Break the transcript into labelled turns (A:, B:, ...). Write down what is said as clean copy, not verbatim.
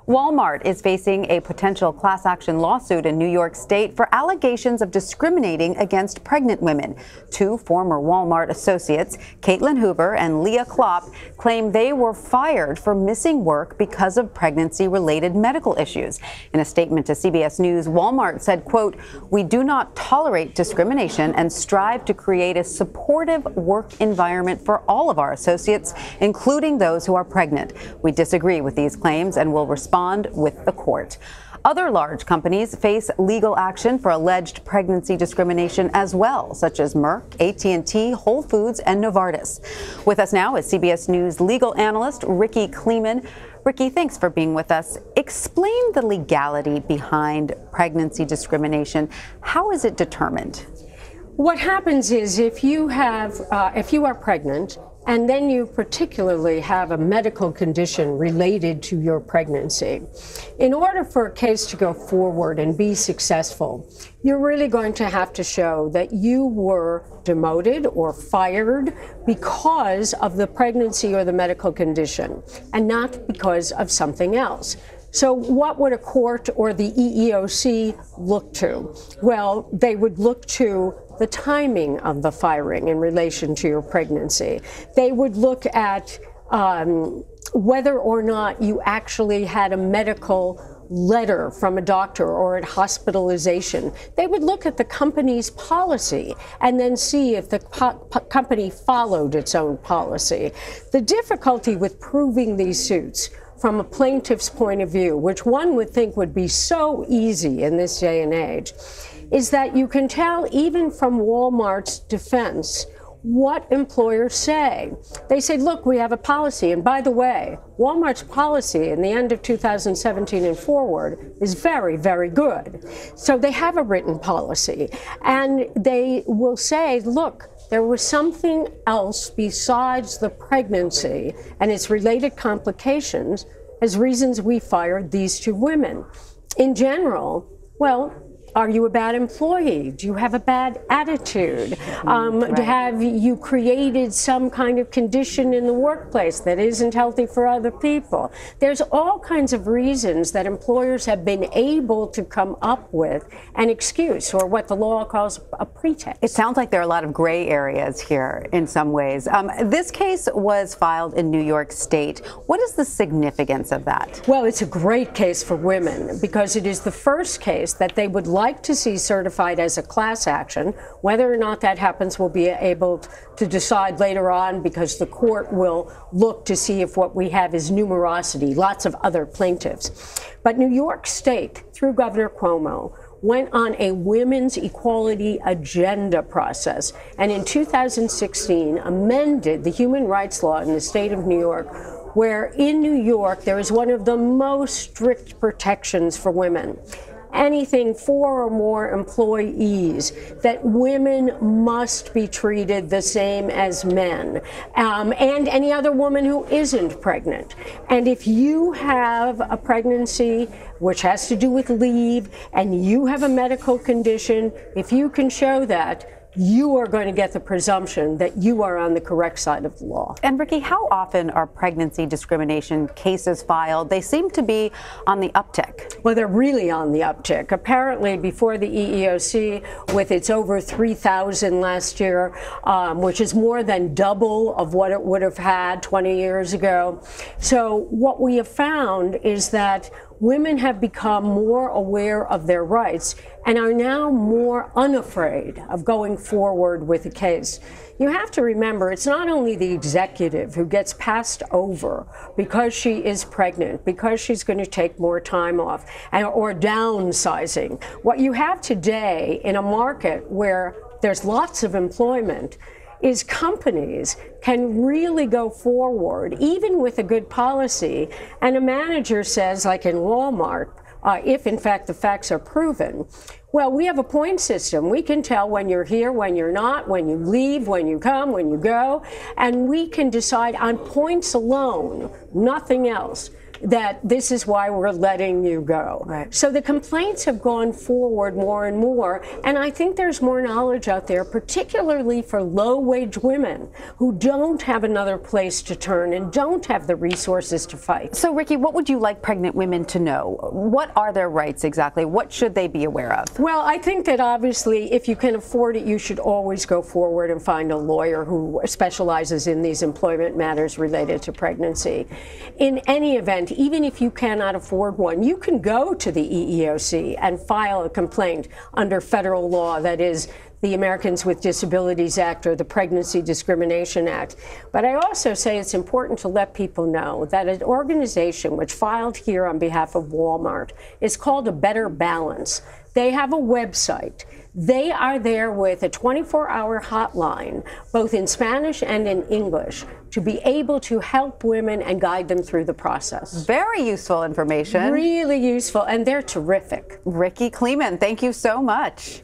A: Walmart is facing a potential class action lawsuit in New York State for allegations of discriminating against pregnant women. Two former Walmart associates, Caitlin Hoover and Leah Klopp, claim they were fired for missing work because of pregnancy-related medical issues. In a statement to CBS News, Walmart said, quote, "We do not tolerate discrimination and strive to create a supportive work environment for all of our associates, including those who are pregnant. We disagree with these claims and will respond with the court." Other large companies face legal action for alleged pregnancy discrimination as well, such as Merck, AT&T, Whole Foods, and Novartis. With us now is CBS News legal analyst Rikki Klieman. Rikki, thanks for being with us. Explain the legality behind pregnancy discrimination. How is it determined?
B: What happens is if you are pregnant, and then you particularly have a medical condition related to your pregnancy, in order for a case to go forward and be successful, you're really going to have to show that you were demoted or fired because of the pregnancy or the medical condition, and not because of something else. So what would a court or the EEOC look to? Well, they would look to the timing of the firing in relation to your pregnancy. They would look at whether or not you actually had a medical letter from a doctor or at hospitalization. They would look at the company's policy and then see if the company followed its own policy. The difficulty with proving these suits from a plaintiff's point of view, which one would think would be so easy in this day and age, is that you can tell even from Walmart's defense what employers say. They say, look, we have a policy. And by the way, Walmart's policy in the end of 2017 and forward is very, very good. So they have a written policy. And they will say, look, there was something else besides the pregnancy and its related complications as reasons we fired these two women. In general, well, are you a bad employee? Do you have a bad attitude?
A: Right.
B: Have you created some kind of condition in the workplace that isn't healthy for other people? There's all kinds of reasons that employers have been able to come up with an excuse, or what the law calls a pretext.
A: It sounds like there are a lot of gray areas here in some ways. This case was filed in New York State. What is the significance of that?
B: Well, it's a great case for women because it is the first case that they would like to see certified as a class action. Whether or not that happens, we'll be able to decide later on, because the court will look to see if what we have is numerosity, lots of other plaintiffs. But New York State, through Governor Cuomo, went on a women's equality agenda process, and in 2016 amended the human rights law in the state of New York, where in New York there is one of the most strict protections for women. Anything 4 or more employees, that women must be treated the same as men, and any other woman who isn't pregnant. And if you have a pregnancy which has to do with leave and you have a medical condition, if you can show that, you are going to get the presumption that you are on the correct side of the law.
A: And Rikki, how often are pregnancy discrimination cases filed? They seem to be on the uptick.
B: Well, they're really on the uptick. Apparently, before the EEOC, with its over 3,000 last year, which is more than double of what it would have had 20 years ago. So what we have found is that women have become more aware of their rights and are now more unafraid of going forward with a case. You have to remember, it's not only the executive who gets passed over because she is pregnant, because she's going to take more time off, or downsizing. What you have today in a market where there's lots of employment is companies can really go forward, even with a good policy, and a manager says, like in Walmart, if in fact the facts are proven, well, we have a point system. We can tell when you're here, when you're not, when you leave, when you come, when you go, and we can decide on points alone, nothing else, that this is why we're letting you go.
A: Right.
B: So the complaints have gone forward more and more, and I think there's more knowledge out there, particularly for low-wage women who don't have another place to turn and don't have the resources to fight.
A: So, Rikki, what would you like pregnant women to know? What are their rights exactly? What should they be aware of?
B: Well, I think that obviously, if you can afford it, you should always go forward and find a lawyer who specializes in these employment matters related to pregnancy. In any event, even if you cannot afford one, you can go to the EEOC and file a complaint under federal law, that is, the Americans with Disabilities Act or the Pregnancy Discrimination Act. But I also say it's important to let people know that an organization which filed here on behalf of Walmart is called A Better Balance. They have a website. They are there with a 24-hour hotline, both in Spanish and in English, to be able to help women and guide them through the process.
A: Very useful information.
B: Really useful, and they're terrific.
A: Rikki Klieman, thank you so much.